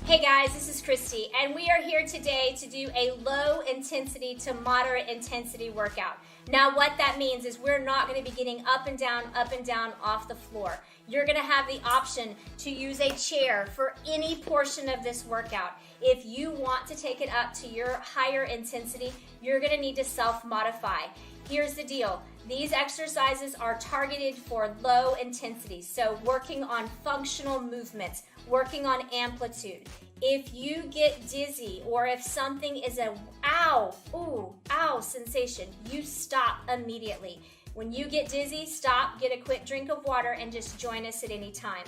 Hey guys, this is Christy, and we are here today to do a low intensity to moderate intensity workout. Now what that means is we're not going to be getting up and down off the floor. You're going to have the option to use a chair for any portion of this workout. If you want to take it up to your higher intensity, you're going to need to self-modify. Here's the deal. These exercises are targeted for low intensity, so working on functional movements, working on amplitude. If you get dizzy or if something is a ow, ooh, ow sensation, you stop immediately. When you get dizzy, stop, get a quick drink of water, and just join us at any time.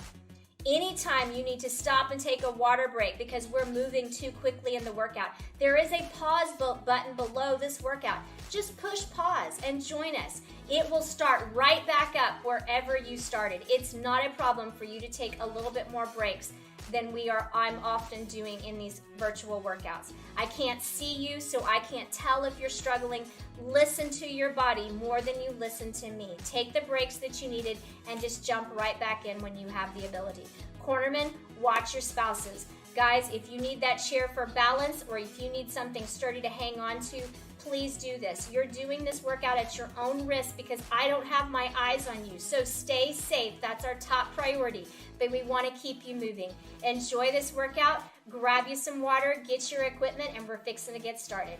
Anytime you need to stop and take a water break because we're moving too quickly in the workout, there is a pause button below this workout. Just push pause and join us. It will start right back up wherever you started. It's not a problem for you to take a little bit more breaks than I'm often doing in these virtual workouts. I can't see you, so I can't tell if you're struggling. Listen to your body more than you listen to me. Take the breaks that you needed and just jump right back in when you have the ability. Cornermen, watch your spouses. Guys, if you need that chair for balance or if you need something sturdy to hang on to, please do this. You're doing this workout at your own risk because I don't have my eyes on you. So stay safe. That's our top priority. But we want to keep you moving. Enjoy this workout. Grab you some water, get your equipment, and we're fixing to get started.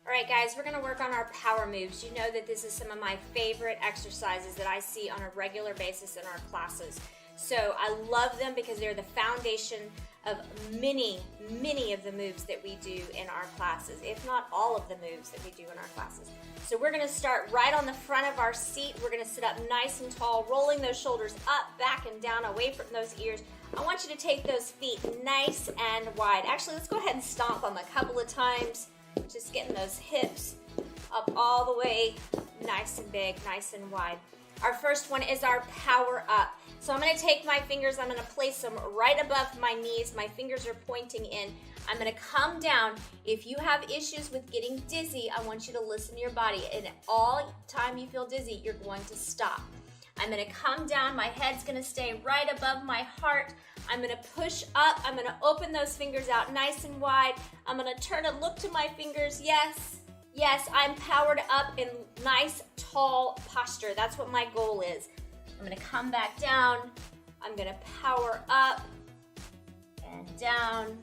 All right, guys, we're going to work on our power moves. You know that this is some of my favorite exercises that I see on a regular basis in our classes. So I love them because they're the foundation of many of the moves that we do in our classes, if not all of the moves that we do in our classes. So we're going to start right on the front of our seat. We're going to sit up nice and tall, rolling those shoulders up, back, and down, away from those ears. I want you to take those feet nice and wide. Actually, let's go ahead and stomp them a couple of times, just getting those hips up all the way, nice and big, nice and wide. Our first one is our power up. So I'm going to take my fingers, I'm going to place them right above my knees. My fingers are pointing in. I'm going to come down. If you have issues with getting dizzy, I want you to listen to your body. And all time you feel dizzy, you're going to stop. I'm going to come down. My head's going to stay right above my heart. I'm going to push up. I'm going to open those fingers out nice and wide. I'm going to turn and look to my fingers. Yes, I'm powered up in nice, tall posture. That's what my goal is. I'm going to come back down. I'm going to power up and down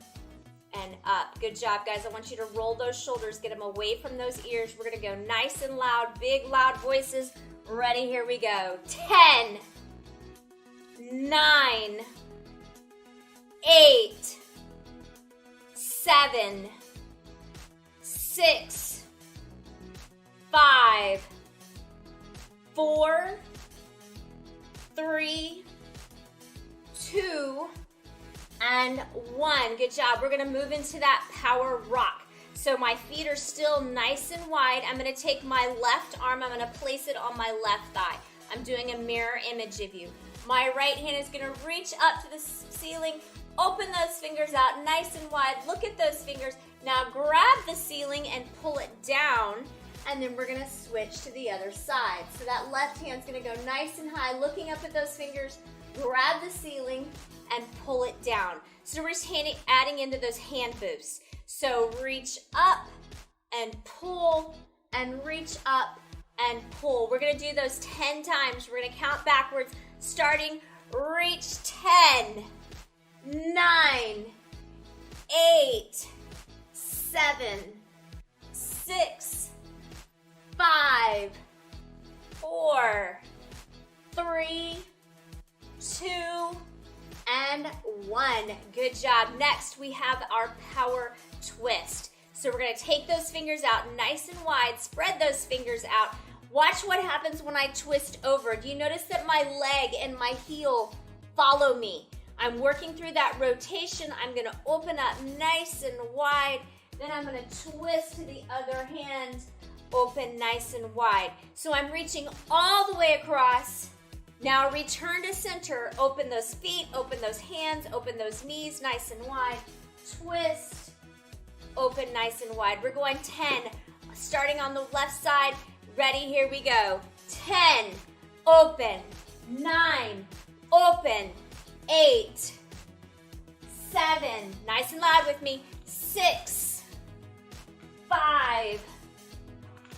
and up. Good job, guys. I want you to roll those shoulders, get them away from those ears. We're going to go nice and loud, big, loud voices. Ready? Here we go. 10, 9, 8, 7, 6, 5, 4, 3, 2, and 1. Good job. We're going to move into that power rock. So my feet are still nice and wide. I'm going to take my left arm. I'm going to place it on my left thigh. I'm doing a mirror image of you. My right hand is going to reach up to the ceiling. Open those fingers out nice and wide. Look at those fingers. Now grab the ceiling and pull it down. And then we're going to switch to the other side. So that left hand's going to go nice and high, looking up at those fingers, grab the ceiling, and pull it down. So we're just adding into those hand moves. So reach up and pull, and reach up and pull. We're going to do those 10 times. We're going to count backwards, starting reach 10, 9, 8, 7, 6, 5, 4, 3, 2, and 1. Good job. Next, we have our power twist. So we're going to take those fingers out nice and wide, spread those fingers out. Watch what happens when I twist over. Do you notice that my leg and my heel follow me? I'm working through that rotation. I'm going to open up nice and wide. Then I'm going to twist to the other hand. Open nice and wide. So I'm reaching all the way across. Now return to center. Open those feet, open those hands, open those knees nice and wide. Twist, open nice and wide. We're going 10, starting on the left side. Ready, here we go. 10, open, 9, open, 8, 7, nice and loud with me, 6, 5,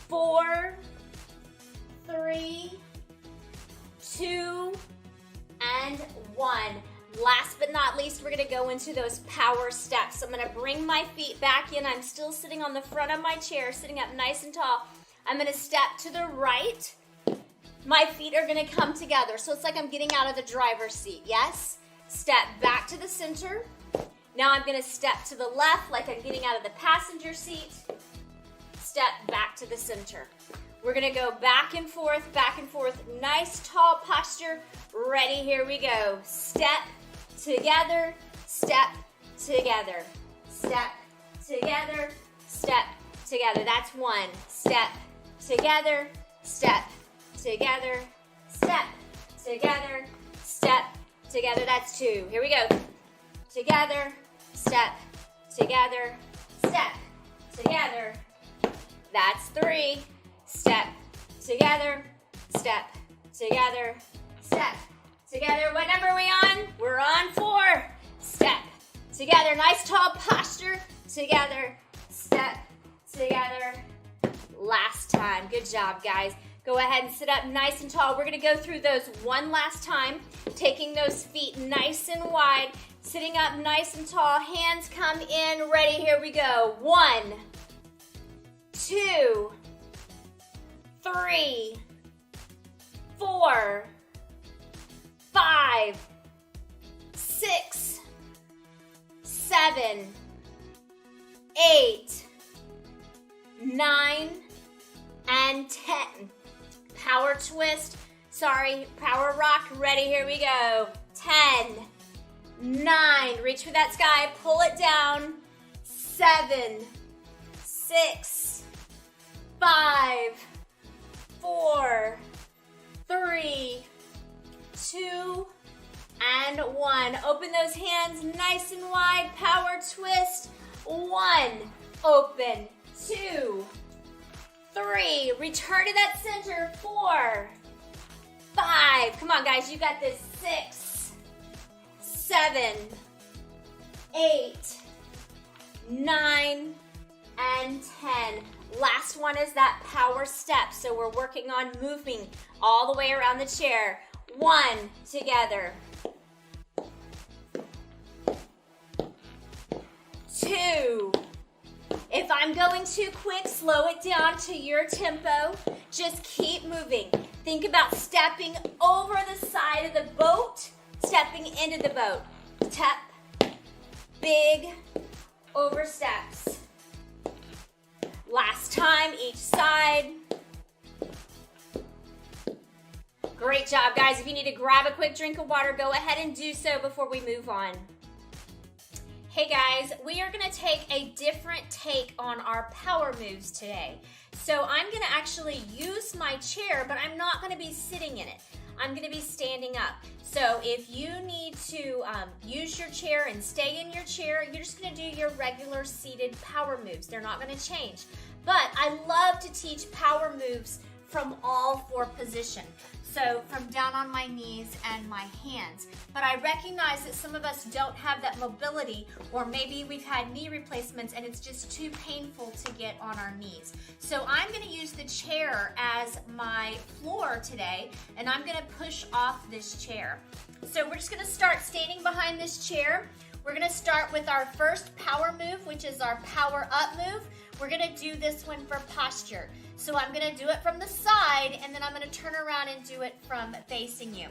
4, 3, 2, and 1. Last but not least, we're gonna go into those power steps. So I'm gonna bring my feet back in. I'm still sitting on the front of my chair, sitting up nice and tall. I'm gonna step to the right. My feet are gonna come together. So it's like I'm getting out of the driver's seat, yes? Step back to the center. Now I'm gonna step to the left like I'm getting out of the passenger seat. Step back to the center. We're gonna go back and forth, nice tall posture. Ready, here we go. Step together, step together, step together, step together. That's 1. Step together, step together, step together, step together. That's 2. Here we go. Together, step together, step together. That's 3. Step together, step together, step together. What number are we on? We're on 4. Step together, nice tall posture. Together, step together. Last time. Good job, guys. Go ahead and sit up nice and tall. We're gonna go through those one last time, taking those feet nice and wide, sitting up nice and tall, hands come in, ready, here we go. 1, 2, 3, 4, 5, 6, 7, 8, 9, and 10. Power twist, power rock, ready, here we go. 10, 9, reach for that sky, pull it down. 7, 6, 5, 4, 3, 2, and 1. Open those hands nice and wide, power twist. 1, open, 2, 3, return to that center. 4, 5, come on guys, you got this. 6, 7, 8, 9, and 10. Last one is that power step. So we're working on moving all the way around the chair. 1, together. 2. If I'm going too quick, slow it down to your tempo. Just keep moving. Think about stepping over the side of the boat, stepping into the boat. Step, big, over steps. Last time, each side. Great job, guys. If you need to grab a quick drink of water, go ahead and do so before we move on. Hey guys, we are gonna take a different take on our power moves today. So I'm gonna actually use my chair, but I'm not gonna be sitting in it. I'm gonna be standing up. So if you need to use your chair and stay in your chair, you're just gonna do your regular seated power moves. They're not gonna change. But I love to teach power moves from all 4 positions. So from down on my knees and my hands. But I recognize that some of us don't have that mobility, or maybe we've had knee replacements and it's just too painful to get on our knees. So I'm gonna use the chair as my floor today, and I'm gonna push off this chair. So we're just gonna start standing behind this chair. We're gonna start with our first power move, which is our power up move. We're gonna do this one for posture. So I'm gonna do it from the side, and then I'm gonna turn around and do it from facing you.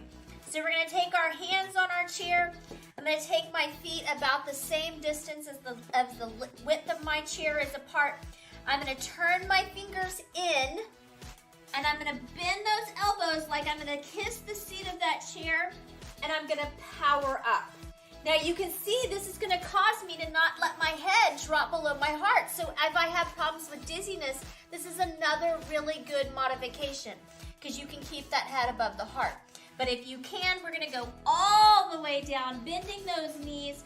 So we're gonna take our hands on our chair. I'm gonna take my feet about the same distance as the width of my chair is apart. I'm gonna turn my fingers in, and I'm gonna bend those elbows like I'm gonna kiss the seat of that chair, and I'm gonna power up. Now you can see this is going to cause me to not let my head drop below my heart. So if I have problems with dizziness, this is another really good modification because you can keep that head above the heart. But if you can, we're going to go all the way down, bending those knees,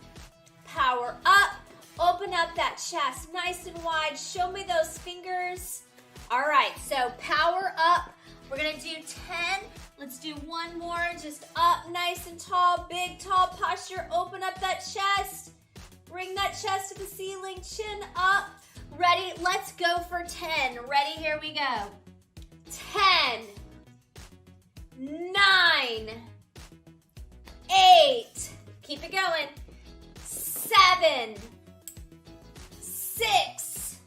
power up, open up that chest nice and wide. Show me those fingers. All right, so power up. We're going to do 10. Let's do one more, just up nice and tall, big tall posture, open up that chest. Bring that chest to the ceiling, chin up. Ready? Let's go for 10. Ready? Here we go. 10, 9, 8, keep it going. 7, 6,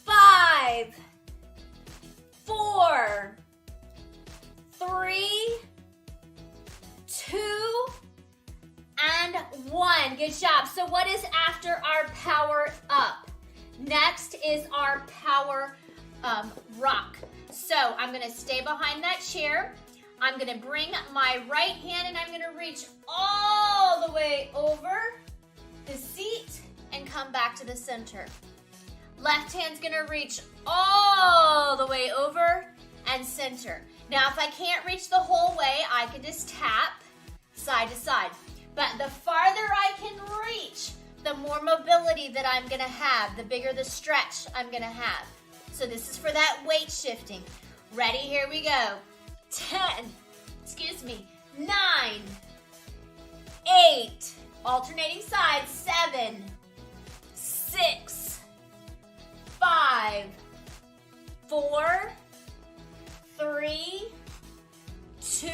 5, 4, 3, 2, and 1. Good job. So what is after our power up? Next is our power rock. So I'm gonna stay behind that chair. I'm gonna bring my right hand and I'm gonna reach all the way over the seat and come back to the center. Left hand's gonna reach all the way over and center. Now if I can't reach the whole way, I can just tap side to side. But the farther I can reach, the more mobility that I'm gonna have, the bigger the stretch I'm gonna have. So this is for that weight shifting. Ready, here we go. 10, 9, 8, alternating sides, 7, 6, 5, 4, 3, 2,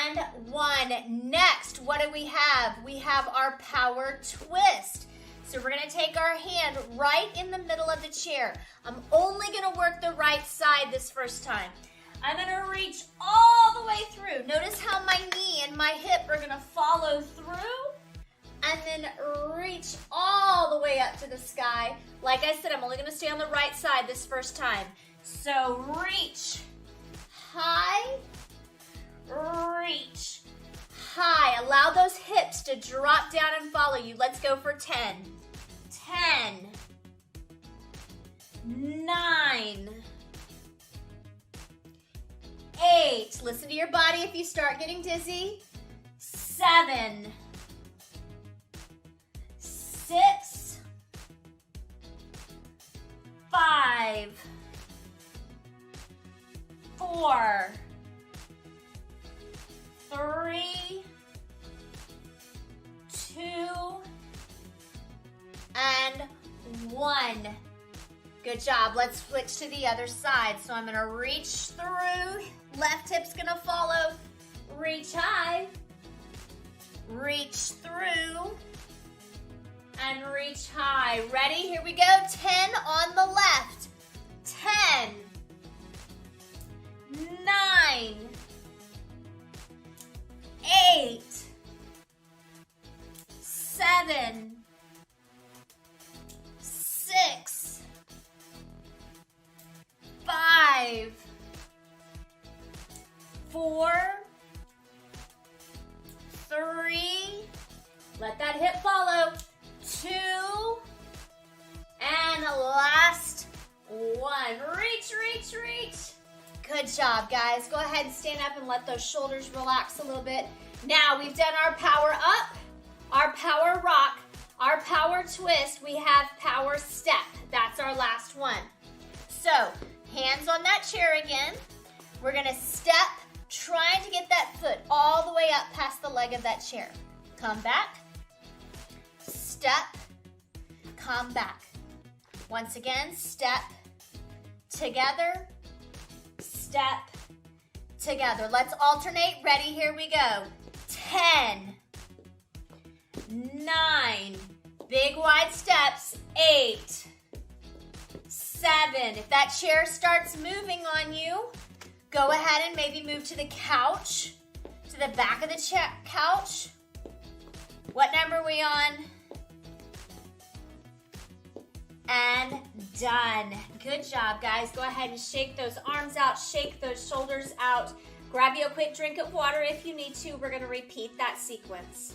and 1. Next, what do we have? We have our power twist. So we're gonna take our hand right in the middle of the chair. I'm only gonna work the right side this first time. I'm gonna reach all the way through. Notice how my knee and my hip are gonna follow through and then reach all the way up to the sky. Like I said, I'm only gonna stay on the right side this first time. So reach high, reach high. Allow those hips to drop down and follow you. Let's go for 10. 10, 9, 8. Listen to your body if you start getting dizzy. 7, 6, 5, 4, 3, 2, and 1. Good job. Let's switch to the other side. So I'm gonna reach through, left hip's gonna follow, reach high, reach through, and reach high. Ready? Here we go. 10 on the left. 10, 9, 8, 7, 6, 5, 4, 3, let that hip follow, 2, and last 1. Reach, reach, reach. Good job, guys. Go ahead and stand up and let those shoulders relax a little bit. Now we've done our power up, our power rock, our power twist. We have power step. That's our last one. So hands on that chair again. We're gonna step, trying to get that foot all the way up past the leg of that chair. Come back, step, come back. Once again, step, together, step, together. Let's alternate. Ready? Here we go. 10, 9, big wide steps, 8, 7. If that chair starts moving on you, go ahead and maybe move to the couch, to the back of the couch. What number are we on? And done. Good job, guys. Go ahead and shake those arms out, shake those shoulders out. Grab you a quick drink of water if you need to. We're going to repeat that sequence.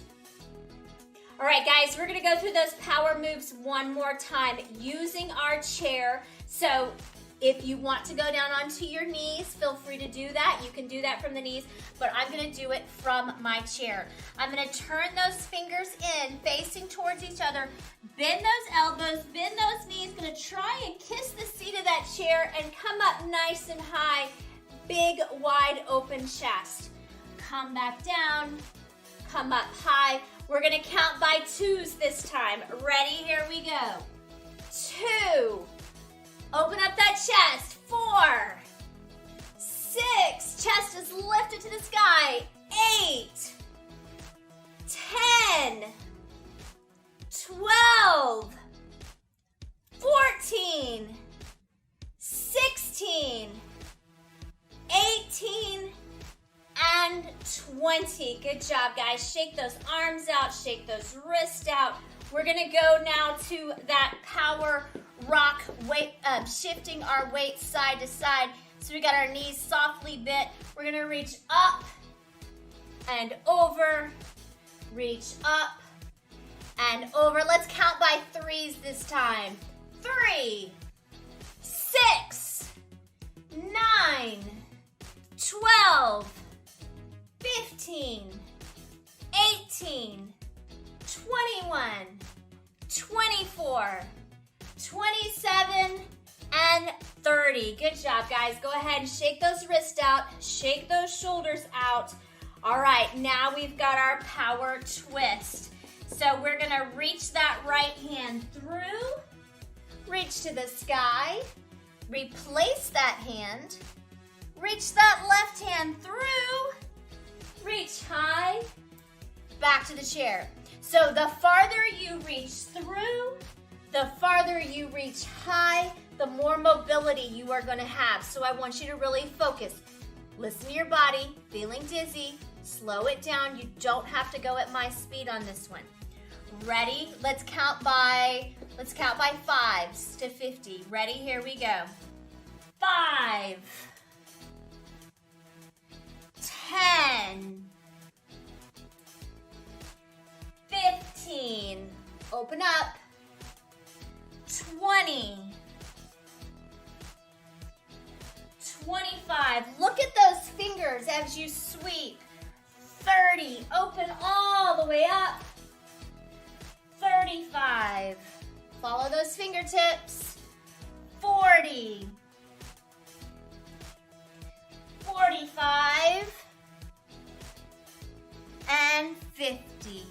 All right, guys, we're going to go through those power moves one more time using our chair. So if you want to go down onto your knees, feel free to do that. You can do that from the knees, but I'm going to do it from my chair. I'm going to turn those fingers in, facing towards each other. Bend those elbows, bend those knees. Going to try and kiss the seat of that chair and come up nice and high. Big, wide open chest. Come back down, come up high. We're gonna count by twos this time. Ready? Here we go. 2. Open up that chest. 4. 6. Chest is lifted to the sky. 8. 10. 12. 14. 16. 18. And 20. Good job, guys. Shake those arms out, shake those wrists out. We're gonna go now to that power rock weight, shifting our weight side to side. So we got our knees softly bent. We're gonna reach up and over, reach up and over. Let's count by threes this time. 3, 6, 9, 12, 15, 18, 21, 24, 27, and 30. Good job, guys. Go ahead and shake those wrists out, shake those shoulders out. All right, now we've got our power twist. So we're gonna reach that right hand through, reach to the sky, replace that hand, reach that left hand through, reach high, back to the chair. So the farther you reach through, the farther you reach high, the more mobility you are going to have. So I want you to really focus. Listen to your body, feeling dizzy, slow it down. You don't have to go at my speed on this one. Ready? Let's count by 5s to 50. Ready? Here we go. 5, 10, 15, open up, 20, 25, look at those fingers as you sweep, 30, open all the way up, 35, follow those fingertips, 40, 45, and 50.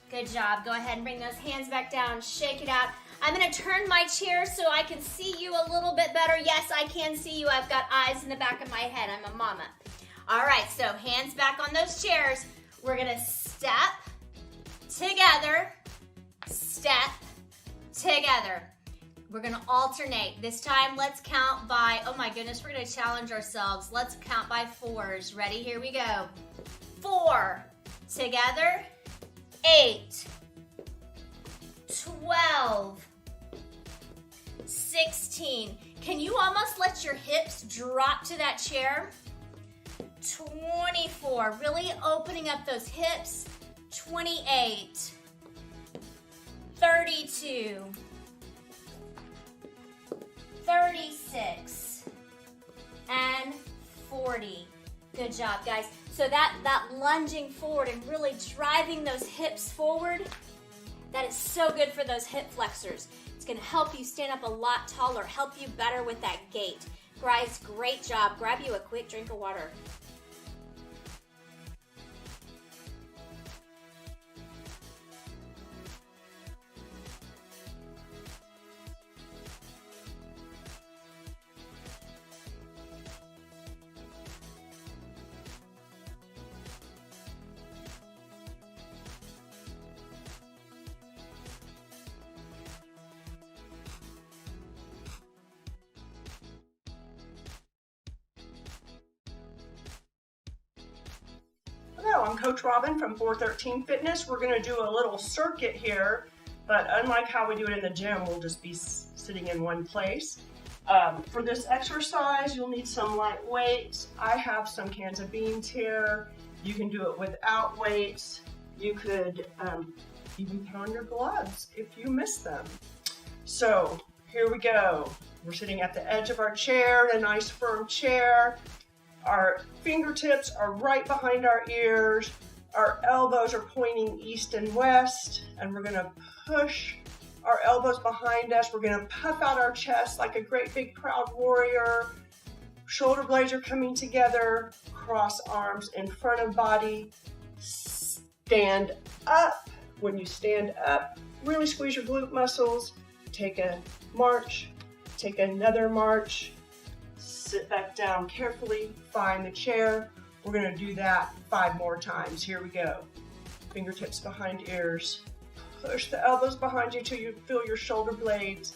Good job. Go ahead and bring those hands back down. Shake it out. I'm going to turn my chair so I can see you a little bit better. Yes, I can see you. I've got eyes in the back of my head. I'm a mama. All right, so hands back on those chairs. We're going to step together, step together. We're going to alternate. This time, let's count by, oh my goodness, we're going to challenge ourselves. Let's count by 4s. Ready? Here we go. 4, together, 8, 12, 16. Can you almost let your hips drop to that chair? 24, really opening up those hips. 28, 32, 36, and 40. Good job, guys. So that lunging forward and really driving those hips forward, that is so good for those hip flexors. It's gonna help you stand up a lot taller, help you better with that gait. Guys, great job. Grab you a quick drink of water. Hello, I'm Coach Robin from 413 Fitness. We're going to do a little circuit here, but unlike how we do it in the gym, we'll just be sitting in one place. For this exercise, you'll need some light weights. I have some cans of beans here. You can do it without weights. You could even put on your gloves if you miss them. So here we go. We're sitting at the edge of our chair, a nice firm chair. Our fingertips are right behind our ears. Our elbows are pointing east and west, and we're gonna push our elbows behind us. We're gonna puff out our chest like a great big proud warrior. Shoulder blades are coming together, cross arms in front of body. stand up. When you stand up, really squeeze your glute muscles. Take a march, take another march. Sit back down carefully, find the chair. We're gonna do that 5 more times. Here we go. Fingertips behind ears. Push the elbows behind you till you feel your shoulder blades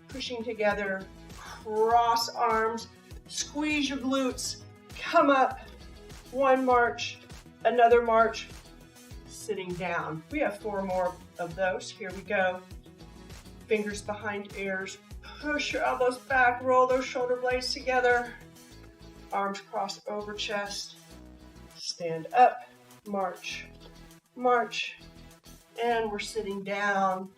pushing together. Cross arms, squeeze your glutes, come up. 1 march, another march, sitting down. We have 4 more of those. Here we go. Fingers behind ears. Push your elbows back, roll those shoulder blades together. Arms cross over chest. Stand up, march, march. And we're sitting down.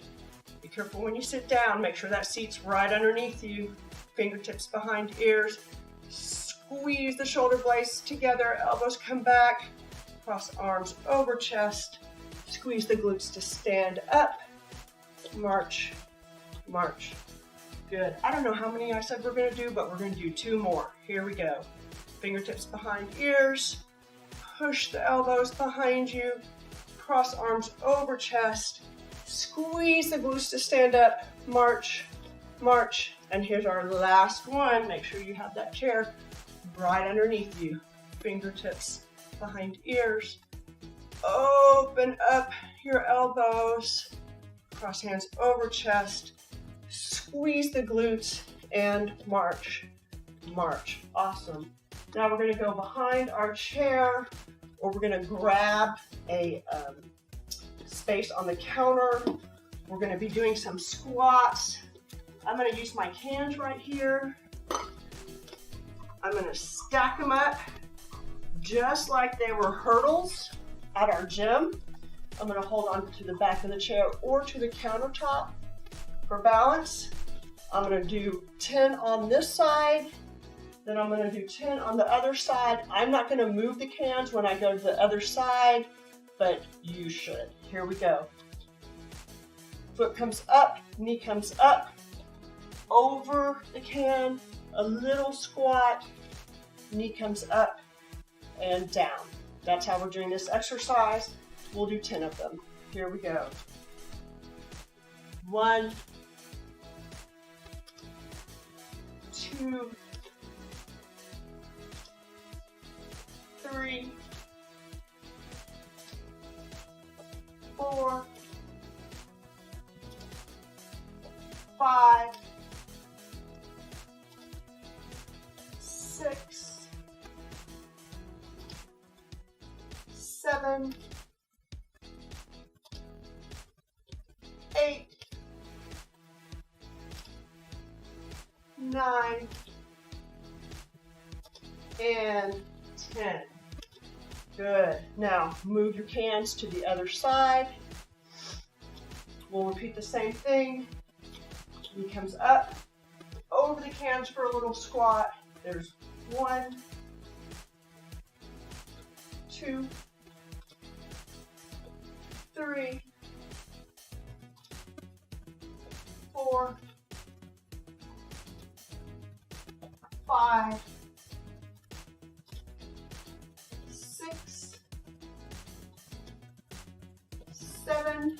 Be careful when you sit down. Make sure that seat's right underneath you. Fingertips behind ears. Squeeze the shoulder blades together. Elbows come back. Cross arms over chest. Squeeze the glutes to stand up. March, march. Good. I don't know how many I said we're going to do, but we're going to do 2 more. Here we go. Fingertips behind ears. Push the elbows behind you. Cross arms over chest. Squeeze the glutes to stand up. March, march. And here's our last one. Make sure you have that chair right underneath you. Fingertips behind ears. Open up your elbows. Cross hands over chest. Squeeze the glutes and march, march. Awesome. Now we're going to go behind our chair, or we're going to grab a space on the counter. We're going to be doing some squats. I'm going to use my cans right here. I'm going to stack them up just like they were hurdles at our gym. I'm going to hold on to the back of the chair or to the countertop for balance. I'm going to do 10 on this side, then I'm going to do 10 on the other side. I'm not going to move the cans when I go to the other side, but you should. Here we go. Foot comes up, knee comes up, over the can, a little squat, knee comes up and down. That's how we're doing this exercise. We'll do 10 of them. Here we go. 1, 2, 3, 4, 5, 6, 7, 8, 9, and 10. Good. Now move your cans to the other side. We'll repeat the same thing. Knee comes up, over the cans for a little squat. There's 1, 2, 3, 4, 5, 6, 7,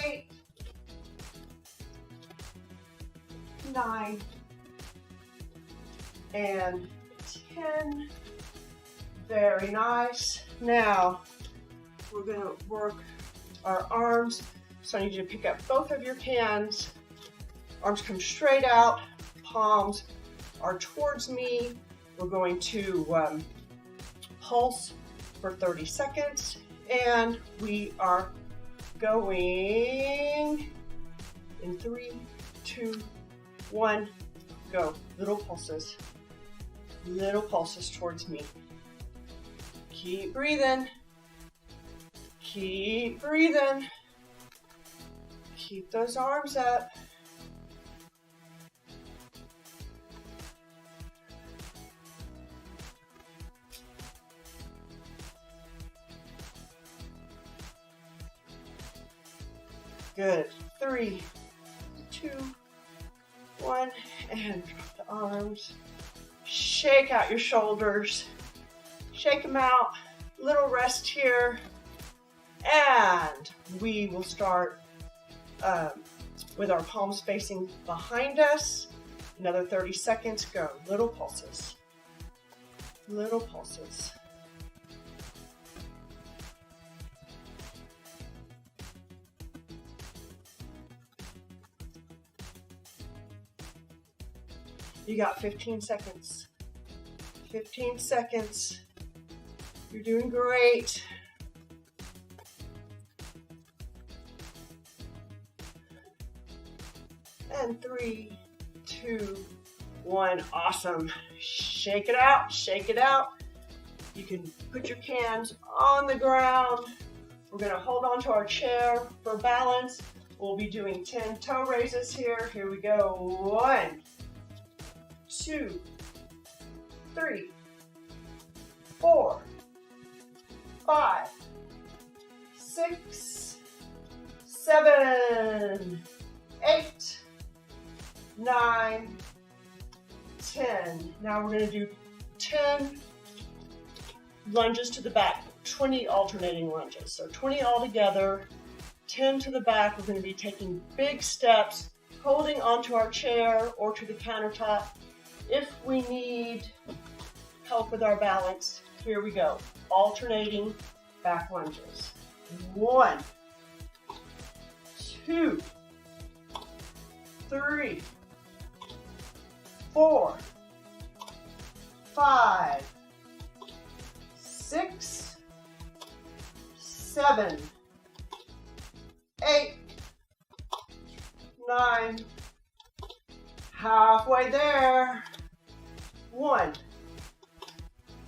8, 9, and 10. Very nice. Now we're going to work our arms. So I need you to pick up both of your cans. Arms come straight out, palms are towards me. We're going to pulse for 30 seconds, and we are going in 3, 2, 1, go. Little pulses towards me. Keep breathing. Keep breathing. Keep those arms up. Good. 3, 2, 1, and drop the arms. Shake out your shoulders. Shake them out. Little rest here. And we will start with our palms facing behind us. Another 30 seconds, go. Little pulses. Little pulses. You got 15 seconds. 15 seconds. You're doing great. And 3, 2, 1. Awesome. Shake it out. Shake it out. You can put your cans on the ground. We're going to hold on to our chair for balance. We'll be doing 10 toe raises here. Here we go. 1, 2, 3, 4, 5, 6, 7, 8, 9, 10. Now we're going to do 10 lunges to the back, 20 alternating lunges. So 20 all together, 10 to the back. We're going to be taking big steps, holding onto our chair or to the countertop. If we need help with our balance, here we go. Alternating back lunges. 1, 2, 3, 4, 5, 6, 7, 8, 9, halfway there. 1,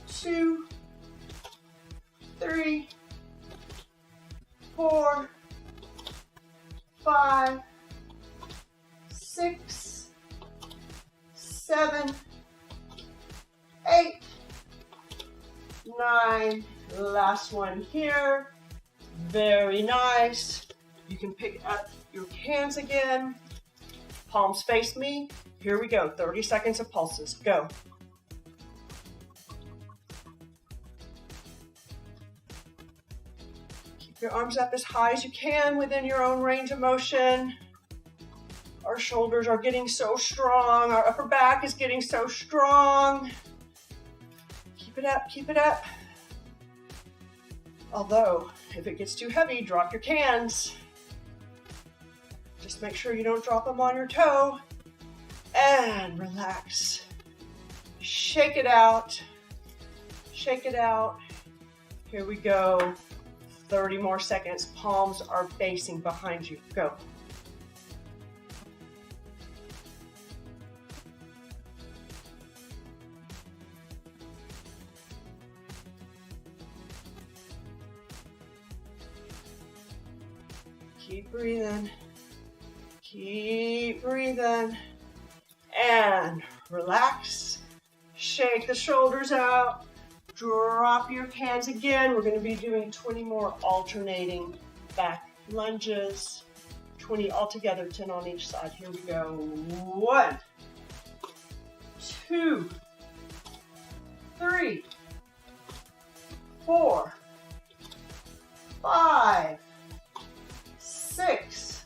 2, 3, 4, 5, 6, 7, 8, 9. Last one here. Very nice. You can pick up your hands again. Palms face me. Here we go. 30 seconds of pulses. Go. Keep your arms up as high as you can within your own range of motion. Our shoulders are getting so strong. Our upper back is getting so strong. Keep it up, keep it up. Although, if it gets too heavy, drop your cans. Just make sure you don't drop them on your toe. And relax. Shake it out. Shake it out. Here we go. 30 more seconds. Palms are facing behind you. Go. Keep breathing. Keep breathing. And relax. Shake the shoulders out. Drop your hands again. We're going to be doing 20 more alternating back lunges. 20 altogether, 10 on each side. Here we go. 1, 2, 3, 4, 5, 6,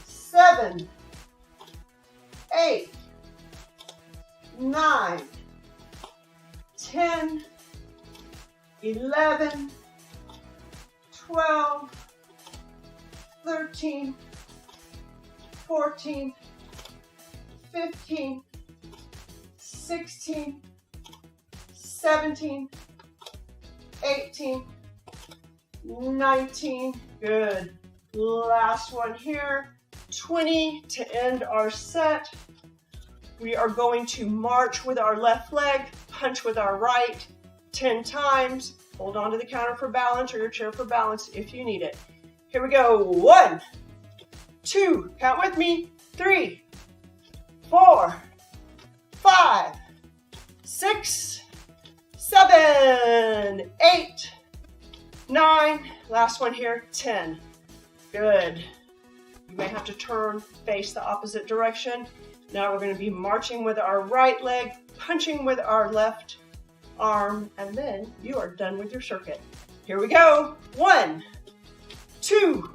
7, 8, 9, 10, 11, 12, 13, 14, 15, 16, 17, 18, 19. Good. Last one here. 20 to end our set. We are going to march with our left leg, punch with our right 10 times. Hold on to the counter for balance or your chair for balance if you need it. Here we go. 1, 2, count with me. 3, 4, 5, 6, 7, 8, 9. Last one here. 10. Good. You may have to turn, face the opposite direction. Now we're going to be marching with our right leg, punching with our left arm, and then you are done with your circuit. Here we go. 1, 2,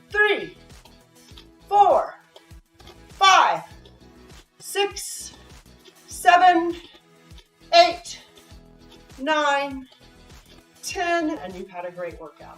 3, 4, 5, 6, 7, 8, 9, 10, and you've had a great workout.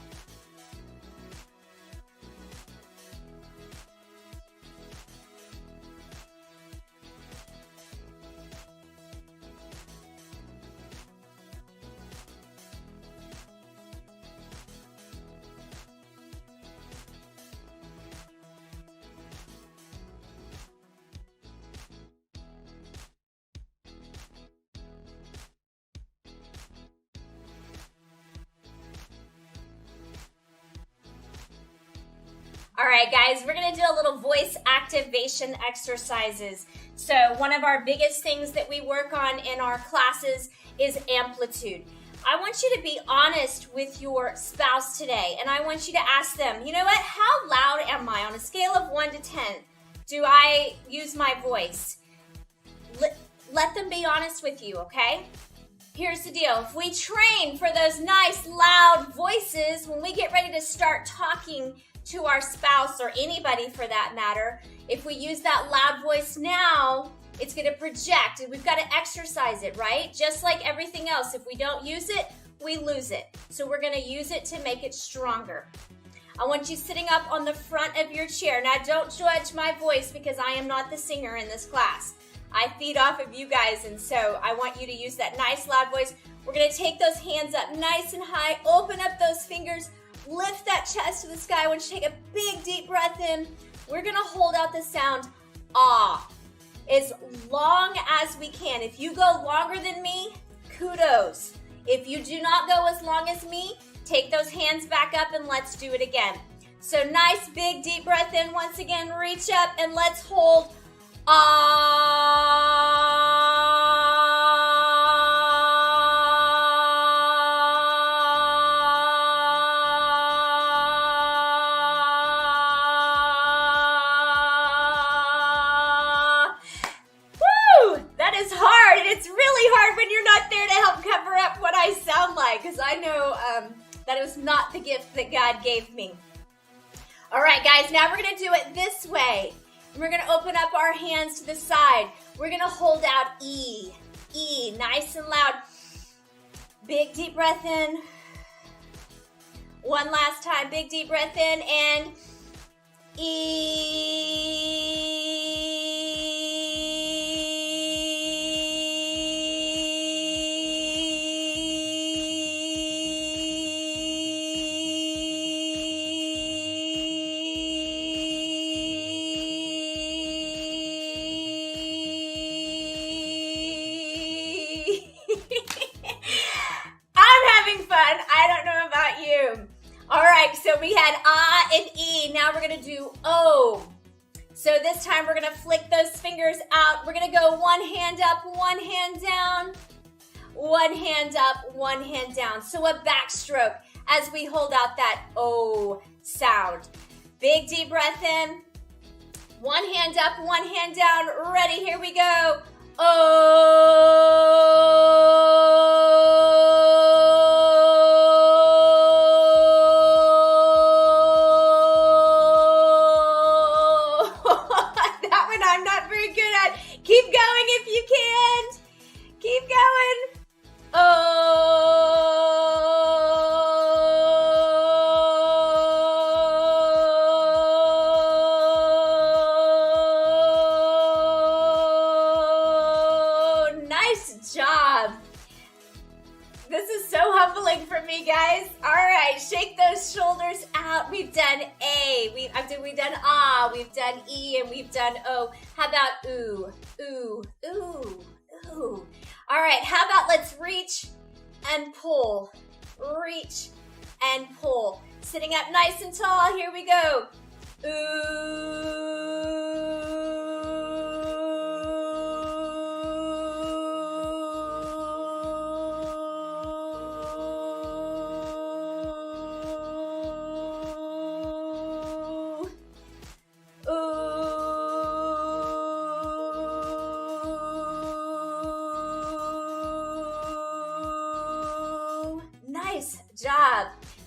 All right, guys, we're gonna do a little voice activation exercises. So one of our biggest things that we work on in our classes is amplitude. I want you to be honest with your spouse today, and I want you to ask them, you know what, how loud am I? On a scale of 1 to 10, do I use my voice? Let them be honest with you, okay? Here's the deal. If we train for those nice, loud voices, when we get ready to start talking to our spouse or anybody for that matter, if we use that loud voice now, it's going to project, and we've got to exercise it, right? Just like everything else, if we don't use it, we lose it. So we're going to use it to make it stronger. I want you sitting up on the front of your chair. Now, don't judge my voice because I am not the singer in this class. I feed off of you guys, and so I want you to use that nice, loud voice. We're going to take those hands up nice and high, open up those fingers, lift that chest to the sky. I want you to take a big, deep breath in. We're going to hold out the sound, ah, as long as we can. If you go longer than me, kudos. If you do not go as long as me, take those hands back up and let's do it again. So nice, big, deep breath in. Once again, reach up and let's hold, ah. I sound like, because I know that it was not the gift that God gave me. All right, guys, now we're going to do it this way. We're going to open up our hands to the side. We're going to hold out E. E, nice and loud. Big, deep breath in. One last time, big, deep breath in, and E. So we had ah and E. Now we're going to do O. So this time we're going to flick those fingers out. We're going to go one hand up, one hand down, one hand up, one hand down. So a backstroke as we hold out that O sound. Big deep breath in. One hand up, one hand down. Ready, here we go. Keep going if you can. Keep going. Oh, nice job. This is so humbling for me, guys. All right, shake those shoulders out. We've done A. We've done ah. We've done E, and we've done O. How about ooh, ooh, ooh, ooh? All right, how about let's reach and pull. Reach and pull. Sitting up nice and tall. Here we go. Ooh.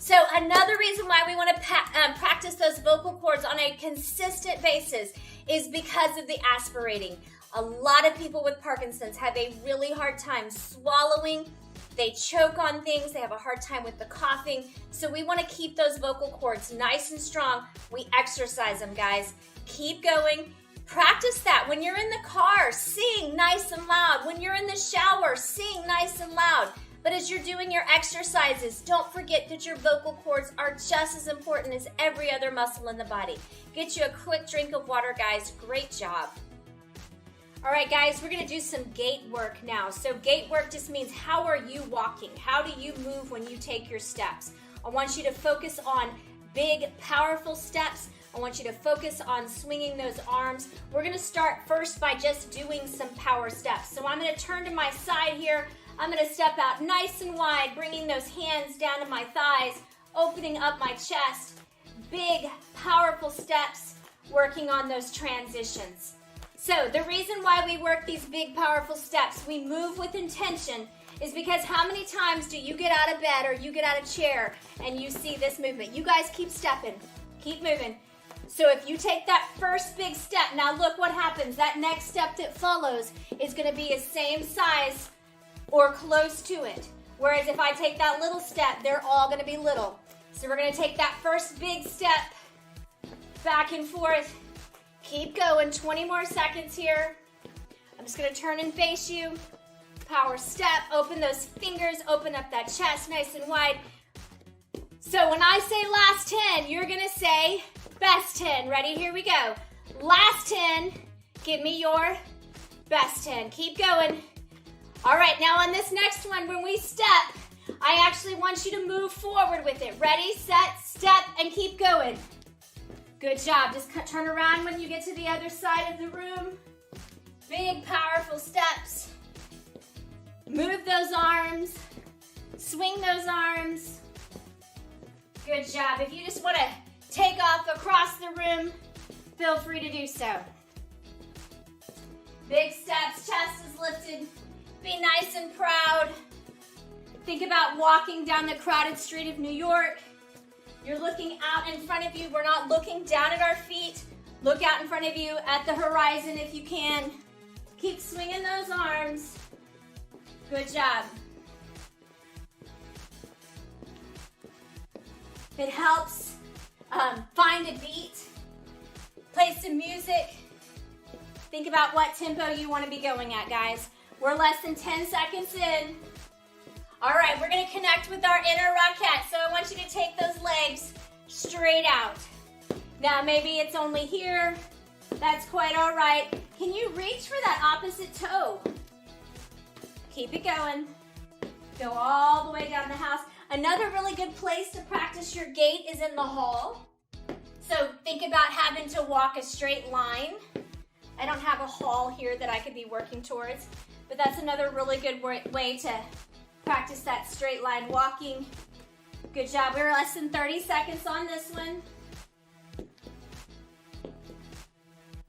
So another reason why we want to practice those vocal cords on a consistent basis is because of the aspirating. A lot of people with Parkinson's have a really hard time swallowing. They choke on things. They have a hard time with the coughing. So we want to keep those vocal cords nice and strong. We exercise them, guys. Keep going. Practice that. When you're in the car, sing nice and loud. When you're in the shower, sing nice and loud. But as you're doing your exercises, don't forget that your vocal cords are just as important as every other muscle in the body. Get you a quick drink of water, guys. Great job. All right, guys, we're going to do some gait work now. So gait work just means how are you walking? How do you move when you take your steps? I want you to focus on big, powerful steps. I want you to focus on swinging those arms. We're going to start first by just doing some power steps. So I'm going to turn to my side here. I'm going to step out nice and wide, bringing those hands down to my thighs, opening up my chest. Big, powerful steps, working on those transitions. So the reason why we work these big, powerful steps, we move with intention, is because how many times do you get out of bed or you get out of chair and you see this movement? You guys keep stepping, keep moving. So if you take that first big step, now look what happens. That next step that follows is going to be the same size or close to it. Whereas if I take that little step, they're all going to be little. So we're going to take that first big step, back and forth. Keep going, 20 more seconds here. I'm just going to turn and face you. Power step, open those fingers, open up that chest nice and wide. So when I say last 10, you're going to say best 10. Ready? Here we go. Last 10, give me your best 10. Keep going. All right, now on this next one, when we step, I actually want you to move forward with it. Ready, set, step, and keep going. Good job. Just turn around when you get to the other side of the room. Big, powerful steps. Move those arms. Swing those arms. Good job. If you just want to take off across the room, feel free to do so. Big steps, chest is lifted. Be nice and proud. Think about walking down the crowded street of New York. You're looking out in front of you. We're not looking down at our feet. Look out in front of you at the horizon if you can. Keep swinging those arms. Good job. It helps find a beat. Play some music. Think about what tempo you want to be going at, guys. We're less than 10 seconds in. All right, we're going to connect with our inner rocket. So I want you to take those legs straight out. Now, maybe it's only here. That's quite all right. Can you reach for that opposite toe? Keep it going. Go all the way down the house. Another really good place to practice your gait is in the hall. So think about having to walk a straight line. I don't have a hall here that I could be working towards, but that's another really good way to practice that straight line walking. Good job. We're less than 30 seconds on this one.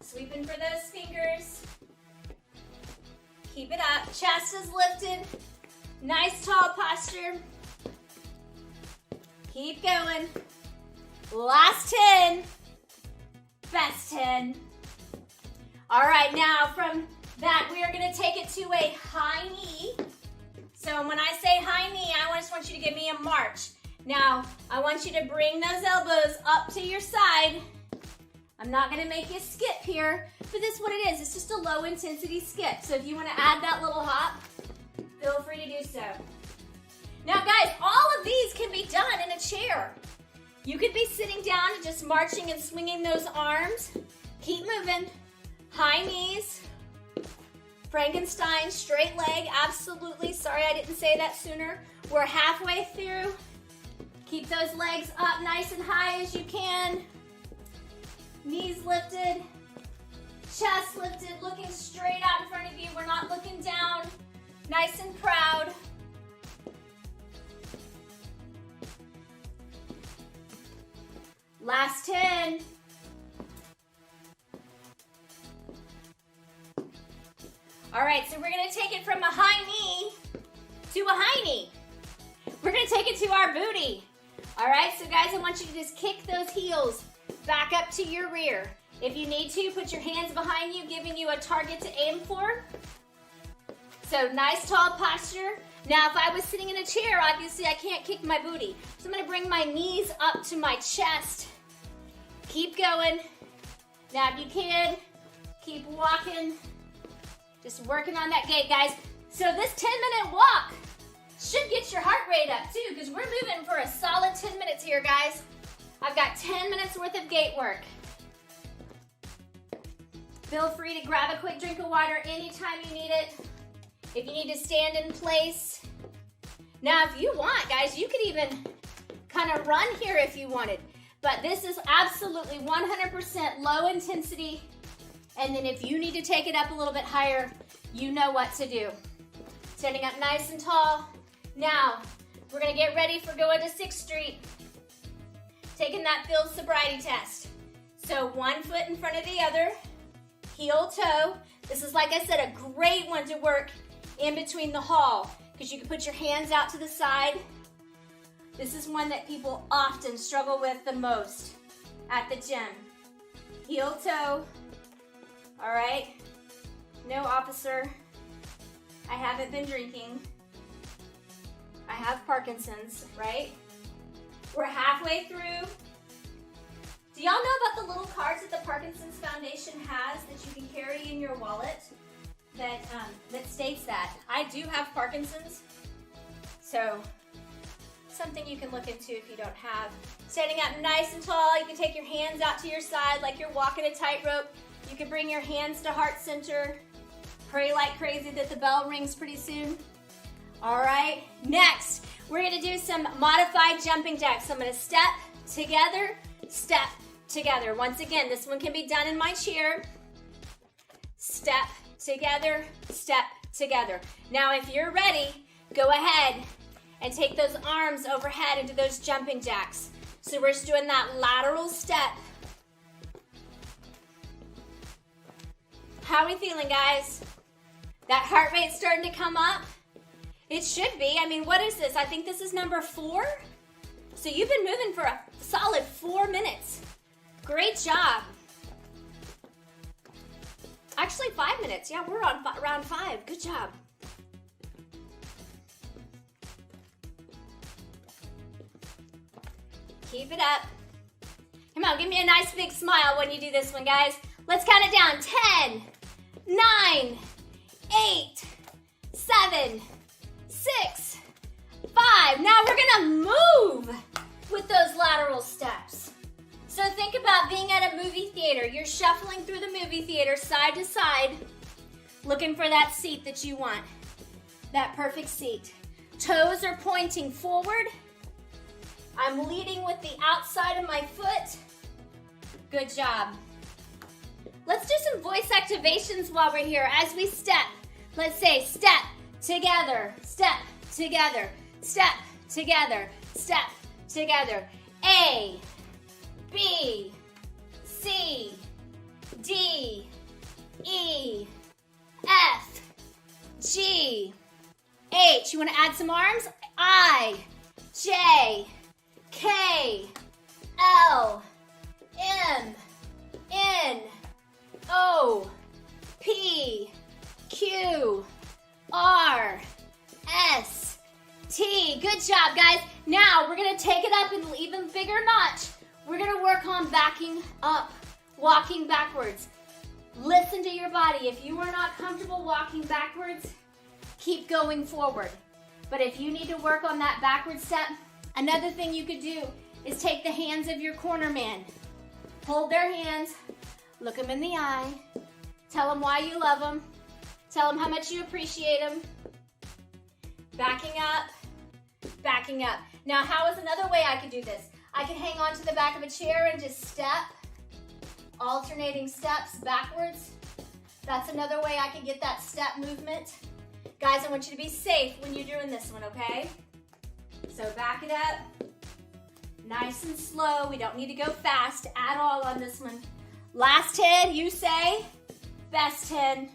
Sweeping for those fingers. Keep it up. Chest is lifted. Nice tall posture. Keep going. Last 10. Best 10. All right, now from that, we are going to take it to a high knee. So when I say high knee, I just want you to give me a march. Now, I want you to bring those elbows up to your side. I'm not going to make you skip here, but this is what it is. It's just a low intensity skip. So if you want to add that little hop, feel free to do so. Now guys, all of these can be done in a chair. You could be sitting down and just marching and swinging those arms. Keep moving. High knees. Frankenstein, straight leg, absolutely. Sorry I didn't say that sooner. We're halfway through. Keep those legs up nice and high as you can. Knees lifted, chest lifted, looking straight out in front of you. We're not looking down. Nice and proud. Last 10. All right, so we're going to take it from a high knee to a high knee. We're going to take it to our booty. All right, so guys, I want you to just kick those heels back up to your rear. If you need to, put your hands behind you, giving you a target to aim for. So nice tall posture. Now, if I was sitting in a chair, obviously I can't kick my booty. So I'm gonna bring my knees up to my chest. Keep going. Now, if you can, keep walking. Just working on that gait, guys. So this 10-minute walk should get your heart rate up too, because we're moving for a solid 10 minutes here, guys. I've got 10 minutes worth of gait work. Feel free to grab a quick drink of water anytime you need it. If you need to stand in place. Now, if you want, guys, you could even kind of run here if you wanted. But this is absolutely 100% low intensity. And then if you need to take it up a little bit higher, you know what to do. Standing up nice and tall. Now, we're gonna get ready for going to 6th Street. Taking that field sobriety test. So 1 foot in front of the other, heel toe. This is, like I said, a great one to work in between the haul, because you can put your hands out to the side. This is one that people often struggle with the most at the gym. Heel toe. All right. No, officer. I haven't been drinking. I have Parkinson's, right? We're halfway through. Do y'all know about the little cards that the Parkinson's Foundation has that you can carry in your wallet that states that? I do have Parkinson's, so something you can look into if you don't have. Standing up nice and tall, you can take your hands out to your side like you're walking a tightrope. You can bring your hands to heart center. Pray like crazy that the bell rings pretty soon. All right, next, we're gonna do some modified jumping jacks. So I'm gonna step together, step together. Once again, this one can be done in my chair. Step together, step together. Now, if you're ready, go ahead and take those arms overhead into those jumping jacks. So we're just doing that lateral step. How are we feeling, guys? That heart rate's starting to come up? It should be. I mean, what is this? I think this is number 4. So you've been moving for a solid 4 minutes. Great job. Actually, 5 minutes. Yeah, we're on round 5. Good job. Keep it up. Come on, give me a nice big smile when you do this one, guys. Let's count it down. 10, 9, 8, 7, 6, 5. Now we're gonna move with those lateral steps. So think about being at a movie theater. You're shuffling through the movie theater side to side, looking for that seat that you want, that perfect seat. Toes are pointing forward. I'm leading with the outside of my foot. Good job. Let's do some voice activations while we're here. As we step, let's say step together, step together, step together, step together. A, B, C, D, E, F, G, H. You want to add some arms? I, J, K, L, M, N, O, P, Q, R, S, T. Good job, guys. Now we're going to take it up an even bigger notch. We're going to work on backing up, walking backwards. Listen to your body. If you are not comfortable walking backwards, keep going forward. But if you need to work on that backward step, another thing you could do is take the hands of your corner man. Hold their hands, look them in the eye, tell them why you love them, tell them how much you appreciate them. Backing up, backing up. Now, how is another way I could do this? I can hang on to the back of a chair and just step, alternating steps backwards. That's another way I can get that step movement. Guys, I want you to be safe when you're doing this one, okay? So back it up, nice and slow. We don't need to go fast at all on this one. Last 10, you say, best 10.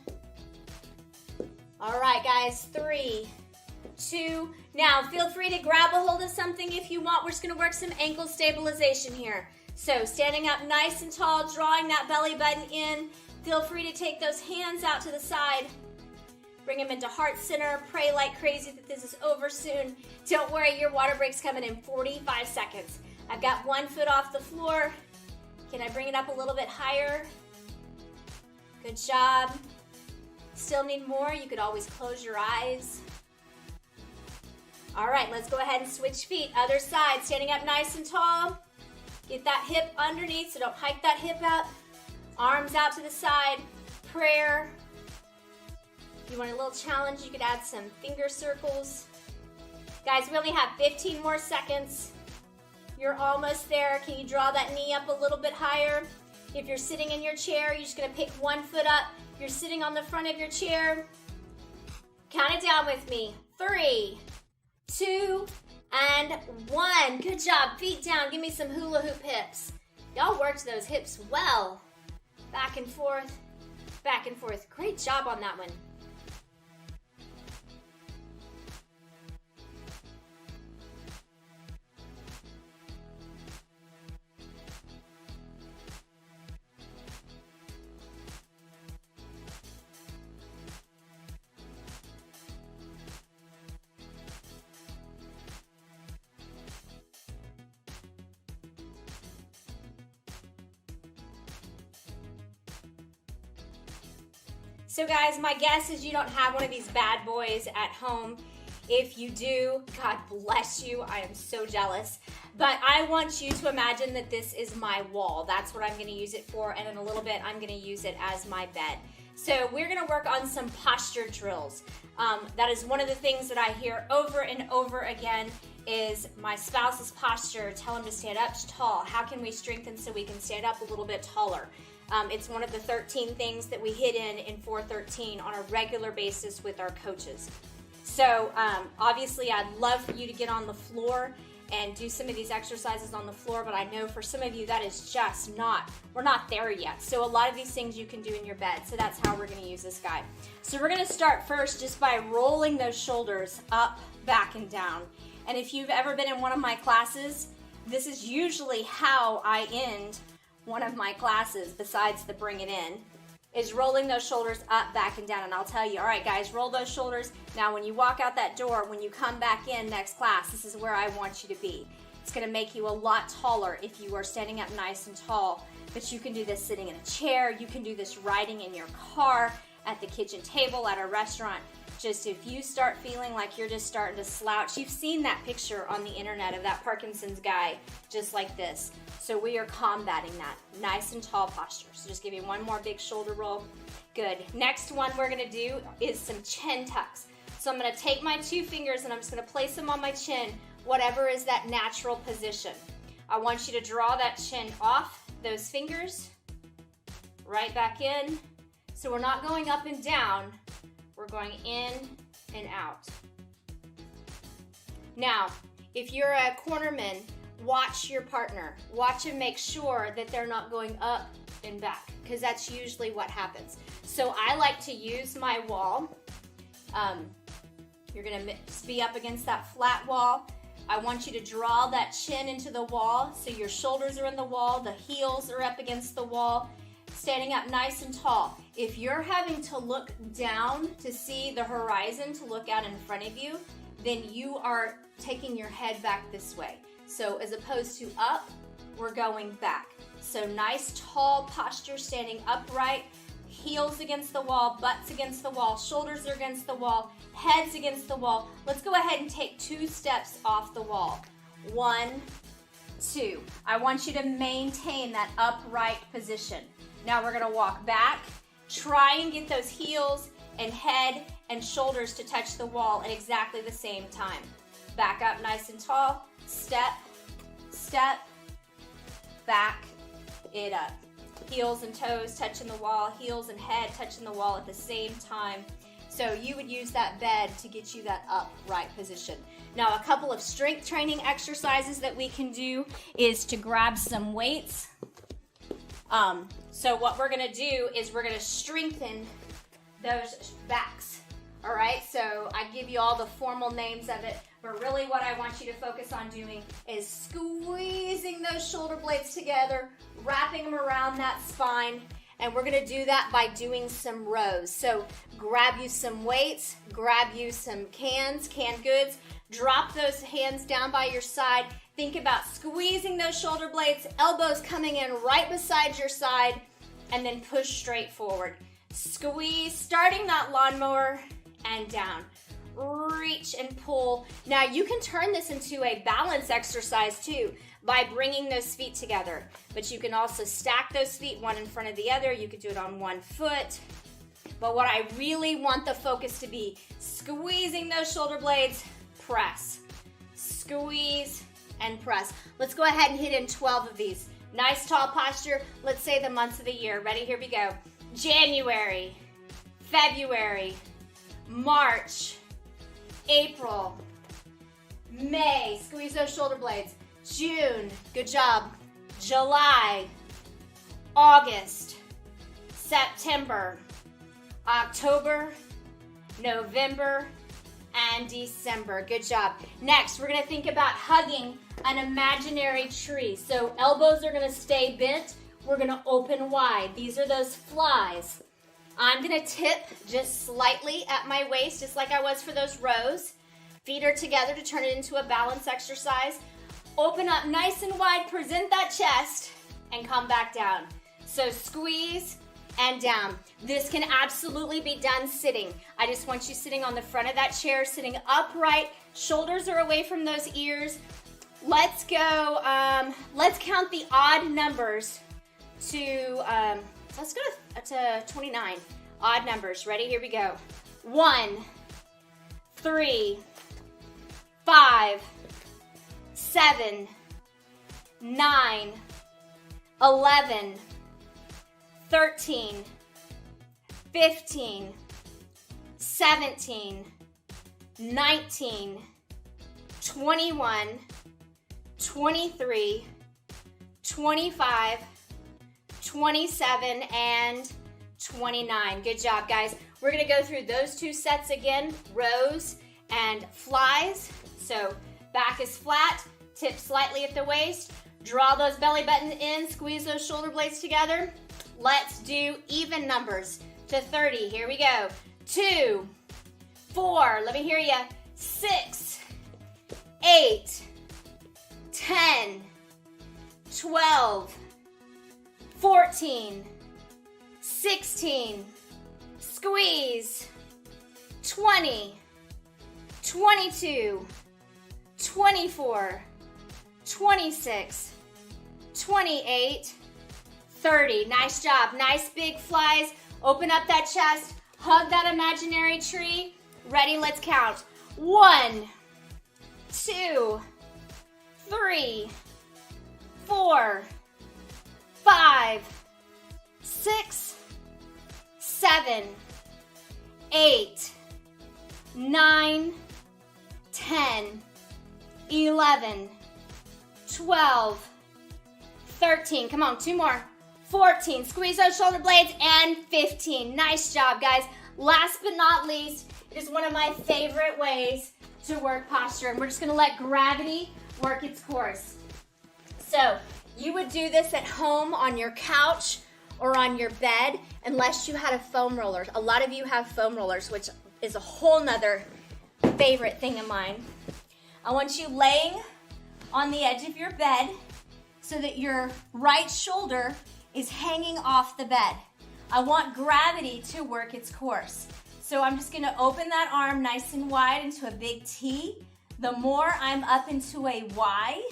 All right, guys, 3, 2, Now, feel free to grab a hold of something if you want. We're just gonna work some ankle stabilization here. So standing up nice and tall, drawing that belly button in. Feel free to take those hands out to the side. Bring them into heart center. Pray like crazy that this is over soon. Don't worry, your water break's coming in 45 seconds. I've got one foot off the floor. Can I bring it up a little bit higher? Good job. Still need more? You could always close your eyes. All right, let's go ahead and switch feet. Other side, standing up nice and tall. Get that hip underneath, so don't hike that hip up. Arms out to the side. Prayer. If you want a little challenge, you could add some finger circles. Guys, we only have 15 more seconds. You're almost there. Can you draw that knee up a little bit higher? If you're sitting in your chair, you're just gonna pick one foot up. You're sitting on the front of your chair. Count it down with me. 3, 2, and 1. Good job. Feet down. Give me some hula hoop hips. Y'all worked those hips well. Back and forth, back and forth. Great job on that one. So guys, my guess is you don't have one of these bad boys at home. If you do, God bless you. I am so jealous. But I want you to imagine that this is my wall. That's what I'm going to use it for. And in a little bit, I'm going to use it as my bed. So we're going to work on some posture drills. That is one of the things that I hear over and over again is my spouse's posture. Tell him to stand up tall. How can we strengthen so we can stand up a little bit taller? It's one of the 13 things that we hit in 413 on a regular basis with our coaches. So obviously I'd love for you to get on the floor and do some of these exercises on the floor, but I know for some of you that is just we're not there yet. So a lot of these things you can do in your bed. So that's how we're gonna use this guy. So we're gonna start first just by rolling those shoulders up, back, and down. And if you've ever been in one of my classes, this is usually how I end one of my classes, besides the bring it in, is rolling those shoulders up, back, and down. And I'll tell you, all right, guys, roll those shoulders. Now, when you walk out that door, when you come back in next class, this is where I want you to be. It's gonna make you a lot taller if you are standing up nice and tall, but you can do this sitting in a chair. You can do this riding in your car, at the kitchen table, at a restaurant. Just if you start feeling like you're just starting to slouch, you've seen that picture on the internet of that Parkinson's guy, just like this. So we are combating that. Nice and tall posture. So just give me one more big shoulder roll. Good. Next one we're gonna do is some chin tucks. So I'm gonna take my 2 fingers and I'm just gonna place them on my chin, whatever is that natural position. I want you to draw that chin off those fingers, right back in. So we're not going up and down, we're going in and out. Now, if you're a cornerman, watch your partner. Watch and make sure that they're not going up and back, because that's usually what happens. So I like to use my wall. You're gonna be up against that flat wall. I want you to draw that chin into the wall, so your shoulders are in the wall, the heels are up against the wall, standing up nice and tall. If you're having to look down to see the horizon, to look out in front of you, then you are taking your head back this way. So as opposed to up, we're going back. So nice tall posture, standing upright, heels against the wall, butts against the wall, shoulders are against the wall, heads against the wall. Let's go ahead and take 2 steps off the wall. 1, 2. I want you to maintain that upright position. Now we're gonna walk back. Try and get those heels and head and shoulders to touch the wall at exactly the same time. Back up nice and tall. Step, step, back it up. Heels and toes touching the wall, heels and head touching the wall at the same time. So you would use that bed to get you that upright position. Now, a couple of strength training exercises that we can do is to grab some weights. So what we're gonna do is we're gonna strengthen those backs. All right, so I give you all the formal names of it. But really what I want you to focus on doing is squeezing those shoulder blades together, wrapping them around that spine, and we're gonna do that by doing some rows. So grab you some weights, grab you some canned goods, drop those hands down by your side. Think about squeezing those shoulder blades, elbows coming in right beside your side, and then push straight forward. Squeeze, starting that lawnmower and down. Reach and pull. Now you can turn this into a balance exercise too by bringing those feet together. But you can also stack those feet one in front of the other. You could do it on one foot. But what I really want the focus to be, squeezing those shoulder blades, press. Squeeze and press. Let's go ahead and hit in 12 of these. Nice tall posture. Let's say the months of the year. Ready? Here we go. January, February, March, April, May, squeeze those shoulder blades. June, good job. July, August, September, October, November, and December. Good job. Next, we're gonna think about hugging an imaginary tree. So elbows are gonna stay bent. We're gonna open wide. These are those flies. I'm gonna tip just slightly at my waist, just like I was for those rows. Feet are together to turn it into a balance exercise. Open up nice and wide, present that chest, and come back down. So squeeze and down. This can absolutely be done sitting. I just want you sitting on the front of that chair, sitting upright, shoulders are away from those ears. Let's go, let's count the odd numbers to, let's go to 29. Odd numbers. Ready? Here we go. 1, 3, 5, 7, 9, 11, 13, 15, 17, 19, 21, 23, 25, 27, and 29. Good job, guys. We're gonna go through those two sets again, rows and flies. So back is flat, tip slightly at the waist, draw those belly button in, squeeze those shoulder blades together. Let's do even numbers to 30. Here we go. 2, 4, let me hear you. 6, 8, 10, 12, 14, 16, squeeze, 20, 22, 24, 26, 28, 30. Nice job. Nice big flies. Open up that chest. Hug that imaginary tree. Ready? Let's count. 1, 2, 3, 4, 5, 6, 7, 8, 9, 10, 11, 12, 13. Come on, 2 more. 14. Squeeze those shoulder blades, and 15. Nice job, guys. Last but not least, it is one of my favorite ways to work posture, and we're just gonna let gravity work its course. So you would do this at home on your couch or on your bed, unless you had a foam roller. A lot of you have foam rollers, which is a whole nother favorite thing of mine. I want you laying on the edge of your bed so that your right shoulder is hanging off the bed. I want gravity to work its course. So I'm just gonna open that arm nice and wide into a big T. The more I'm up into a Y,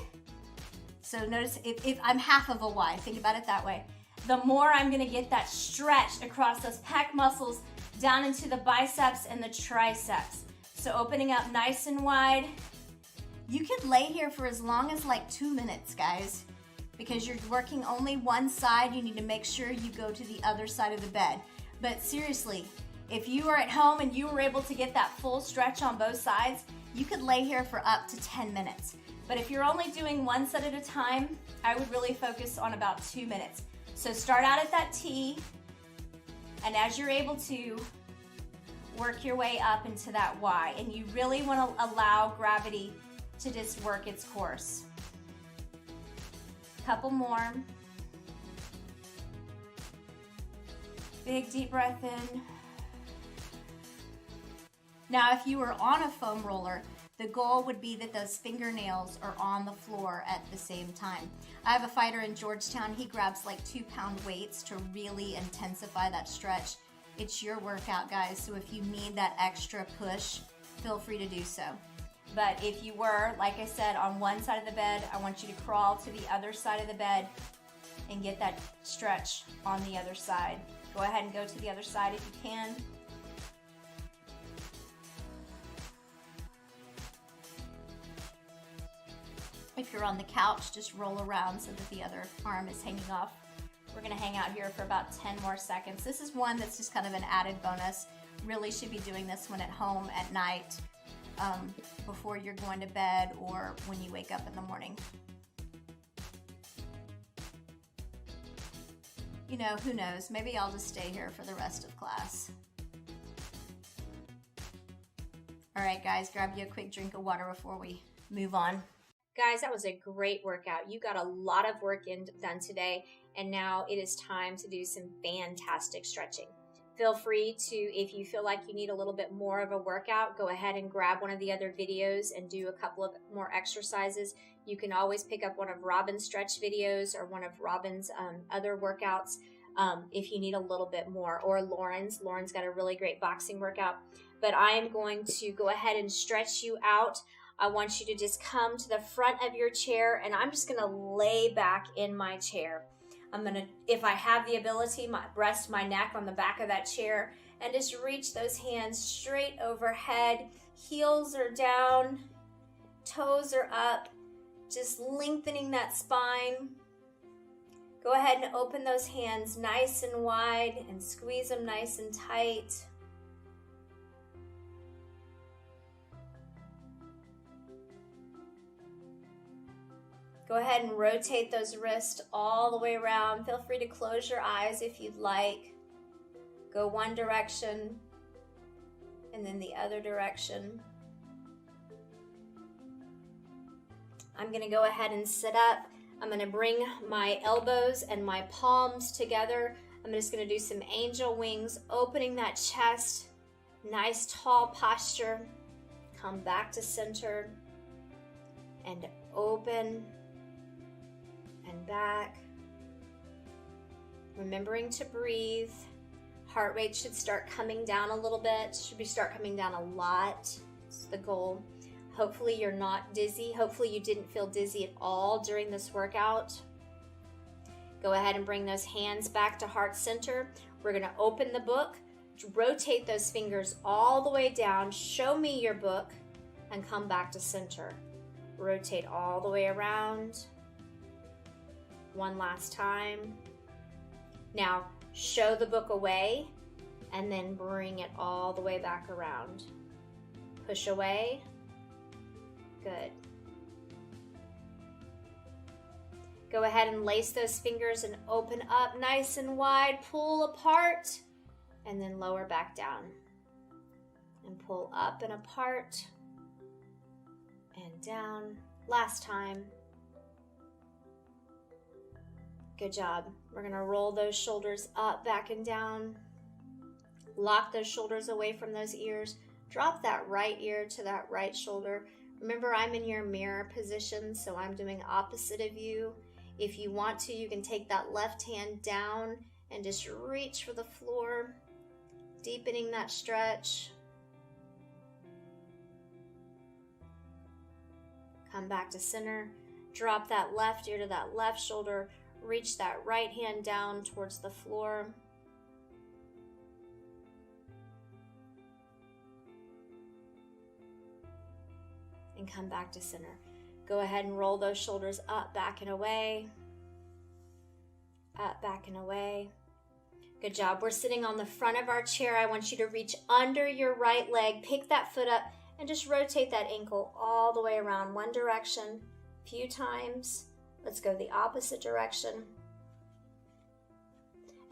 so notice if I'm half of a Y, think about it that way. The more I'm gonna get that stretch across those pec muscles down into the biceps and the triceps. So opening up nice and wide. You could lay here for as long as like 2 minutes, guys. Because you're working only one side, you need to make sure you go to the other side of the bed. But seriously, if you are at home and you were able to get that full stretch on both sides, you could lay here for up to 10 minutes. But if you're only doing one set at a time, I would really focus on about 2 minutes. So start out at that T, and as you're able to, work your way up into that Y. And you really want to allow gravity to just work its course. Couple more. Big deep breath in. Now, if you were on a foam roller, the goal would be that those fingernails are on the floor at the same time. I have a fighter in Georgetown. He grabs like 2-pound weights to really intensify that stretch. It's your workout, guys. So if you need that extra push, feel free to do so. But if you were, like I said, on one side of the bed, I want you to crawl to the other side of the bed and get that stretch on the other side. Go ahead and go to the other side if you can. If you're on the couch, just roll around so that the other arm is hanging off. We're gonna hang out here for about 10 more seconds. This is one that's just kind of an added bonus. Really should be doing this one at home at night, before you're going to bed or when you wake up in the morning. You know, who knows? Maybe I'll just stay here for the rest of class. All right, guys, grab you a quick drink of water before we move on. Guys, that was a great workout. You got a lot of work done today, and now it is time to do some fantastic stretching. Feel free to, if you feel like you need a little bit more of a workout, go ahead and grab one of the other videos and do a couple of more exercises. You can always pick up one of Robin's stretch videos or one of Robin's other workouts if you need a little bit more, or Lauren's. Lauren's got a really great boxing workout. But I am going to go ahead and stretch you out. I want you to just come to the front of your chair, and I'm just going to lay back in my chair. I'm going to, if I have the ability, rest my neck on the back of that chair and just reach those hands straight overhead. Heels are down, toes are up, just lengthening that spine. Go ahead and open those hands nice and wide and squeeze them nice and tight. Go ahead and rotate those wrists all the way around. Feel free to close your eyes if you'd like. Go one direction and then the other direction. I'm going to go ahead and sit up. I'm going to bring my elbows and my palms together. I'm just going to do some angel wings, opening that chest. Nice tall posture. Come back to center and open and back. Remembering to breathe. Heart rate should start coming down a little bit. Should start coming down a lot. That's the goal. Hopefully you're not dizzy. Hopefully you didn't feel dizzy at all during this workout. Go ahead and bring those hands back to heart center. We're going to open the book. Rotate those fingers all the way down. Show me your book and come back to center. Rotate all the way around. One last time. Now, show the book away and then bring it all the way back around. Push away. Good. Go ahead and lace those fingers and open up nice and wide. Pull apart and then lower back down. And pull up and apart and down. Last time. Good job. We're going to roll those shoulders up, back, and down. Lock those shoulders away from those ears. Drop that right ear to that right shoulder. Remember, I'm in your mirror position, so I'm doing opposite of you. If you want to, you can take that left hand down and just reach for the floor, deepening that stretch. Come back to center. Drop that left ear to that left shoulder. Reach that right hand down towards the floor. And come back to center. Go ahead and roll those shoulders up, back, and away. Up, back, and away. Good job. We're sitting on the front of our chair. I want you to reach under your right leg, pick that foot up, and just rotate that ankle all the way around one direction a few times. Let's go the opposite direction.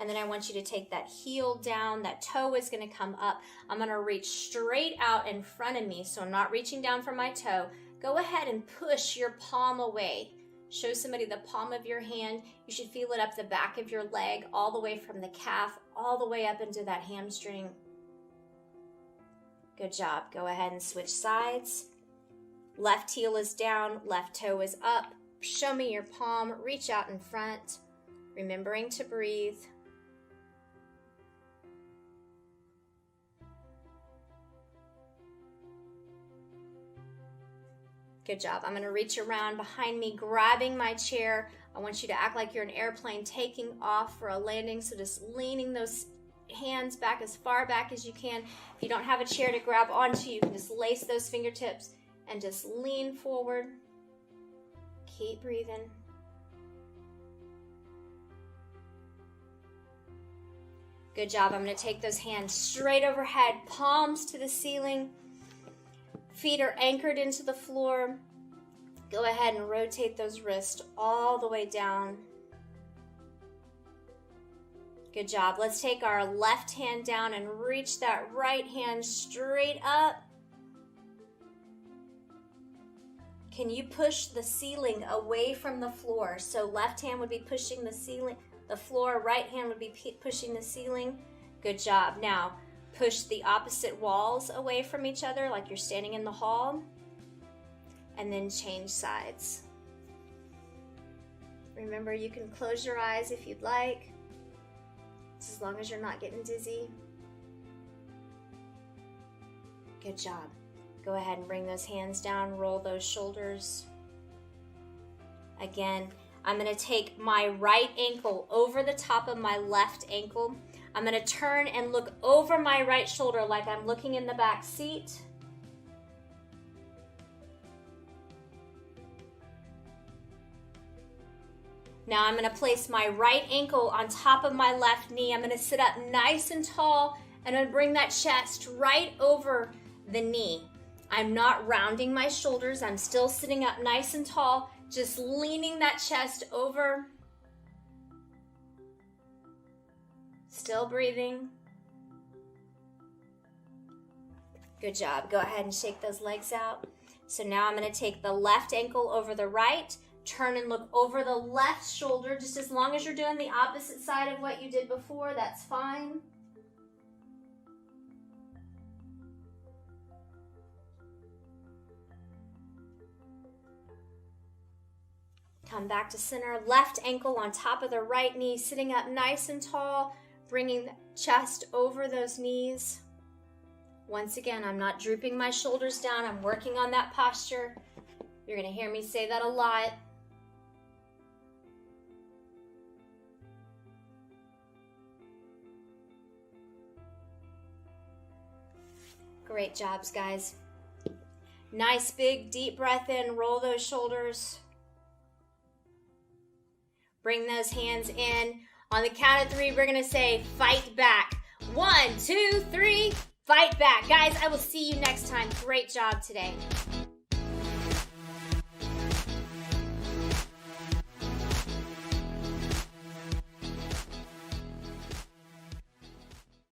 And then I want you to take that heel down. That toe is going to come up. I'm going to reach straight out in front of me, so I'm not reaching down for my toe. Go ahead and push your palm away. Show somebody the palm of your hand. You should feel it up the back of your leg, all the way from the calf, all the way up into that hamstring. Good job. Go ahead and switch sides. Left heel is down, left toe is up. Show me your palm. Reach out in front, remembering to breathe. Good job. I'm going to reach around behind me, grabbing my chair. I want you to act like you're an airplane taking off for a landing. So just leaning those hands back as far back as you can. If you don't have a chair to grab onto, you can just lace those fingertips and just lean forward. Keep breathing. Good job. I'm going to take those hands straight overhead, palms to the ceiling. Feet are anchored into the floor. Go ahead and rotate those wrists all the way down. Good job. Let's take our left hand down and reach that right hand straight up. Can you push the ceiling away from the floor? So left hand would be pushing the ceiling, the floor, right hand would be pushing the ceiling. Good job. Now, push the opposite walls away from each other like you're standing in the hall, and then change sides. Remember, you can close your eyes if you'd like, as long as you're not getting dizzy. Good job. Go ahead and bring those hands down, roll those shoulders. Again, I'm going to take my right ankle over the top of my left ankle. I'm going to turn and look over my right shoulder like I'm looking in the back seat. Now I'm going to place my right ankle on top of my left knee. I'm going to sit up nice and tall, and I'm going to bring that chest right over the knee. I'm not rounding my shoulders. I'm still sitting up nice and tall, just leaning that chest over. Still breathing. Good job. Go ahead and shake those legs out. So now I'm going to take the left ankle over the right, turn and look over the left shoulder. Just as long as you're doing the opposite side of what you did before, that's fine. Come back to center. Left ankle on top of the right knee, sitting up nice and tall, bringing the chest over those knees. Once again, I'm not drooping my shoulders down. I'm working on that posture. You're going to hear me say that a lot. Great jobs, guys. Nice big deep breath in. Roll those shoulders. Bring those hands in. On the count of 3, we're going to say fight back. 1, 2, 3, fight back. Guys, I will see you next time. Great job today.